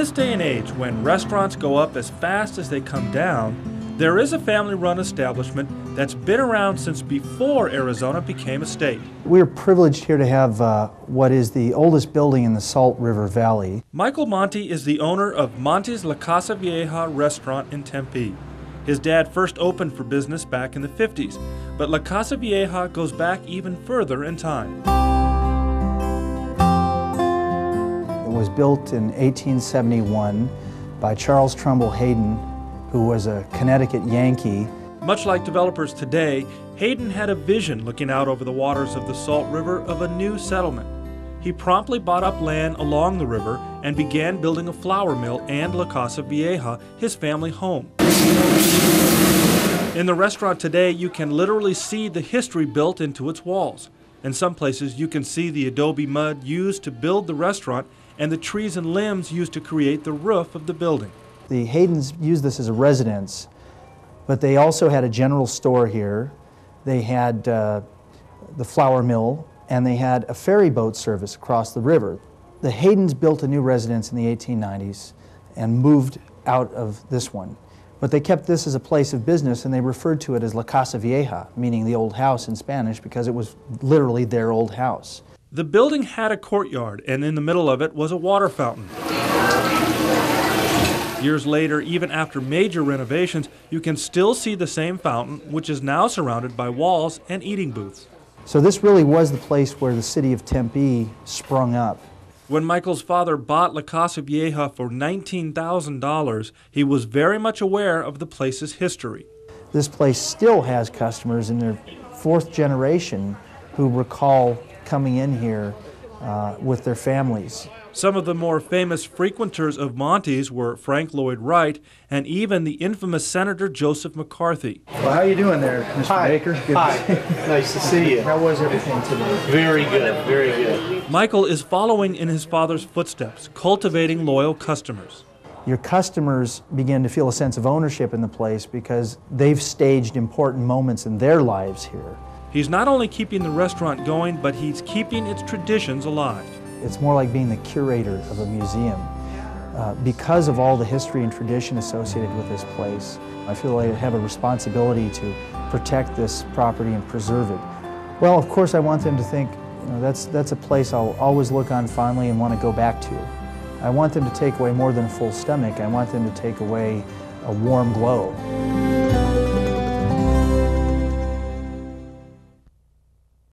this day and age, when restaurants go up as fast as they come down, there is a family-run establishment that's been around since before Arizona became a state. We're privileged here to have what is the oldest building in the Salt River Valley. Michael Monti is the owner of Monti's La Casa Vieja restaurant in Tempe. His dad first opened for business back in the 50s, but La Casa Vieja goes back even further in time. It was built in 1871 by Charles Trumbull Hayden, who was a Connecticut Yankee. Much like developers today, Hayden had a vision looking out over the waters of the Salt River of a new settlement. He promptly bought up land along the river and began building a flour mill and La Casa Vieja, his family home. In the restaurant today, you can literally see the history built into its walls. In some places, you can see the adobe mud used to build the restaurant and the trees and limbs used to create the roof of the building. The Haydens used this as a residence, but they also had a general store here. They had the flour mill, and they had a ferry boat service across the river. The Haydens built a new residence in the 1890s and moved out of this one. But they kept this as a place of business, and they referred to it as La Casa Vieja, meaning the old house in Spanish, because it was literally their old house. The building had a courtyard, and in the middle of it was a water fountain. Years later, even after major renovations, you can still see the same fountain, which is now surrounded by walls and eating booths. So this really was the place where the city of Tempe sprung up. When Michael's father bought La Casa Vieja for $19,000, he was very much aware of the place's history. This place still has customers in their fourth generation who recall coming in here with their families. Some of the more famous frequenters of Monti's were Frank Lloyd Wright and even the infamous Senator Joseph McCarthy. Well, how are you doing there, Mr. Hi. Baker? Good Hi. to see you. Nice to see you. How was everything today? Very good, very good. Michael is following in his father's footsteps, cultivating loyal customers. Your customers begin to feel a sense of ownership in the place because they've staged important moments in their lives here. He's not only keeping the restaurant going, but he's keeping its traditions alive. It's more like being the curator of a museum. Because of all the history and tradition associated with this place, I feel like I have a responsibility to protect this property and preserve it. Well, of course, I want them to think, you know, that's a place I'll always look on fondly and want to go back to. I want them to take away more than a full stomach. I want them to take away a warm glow.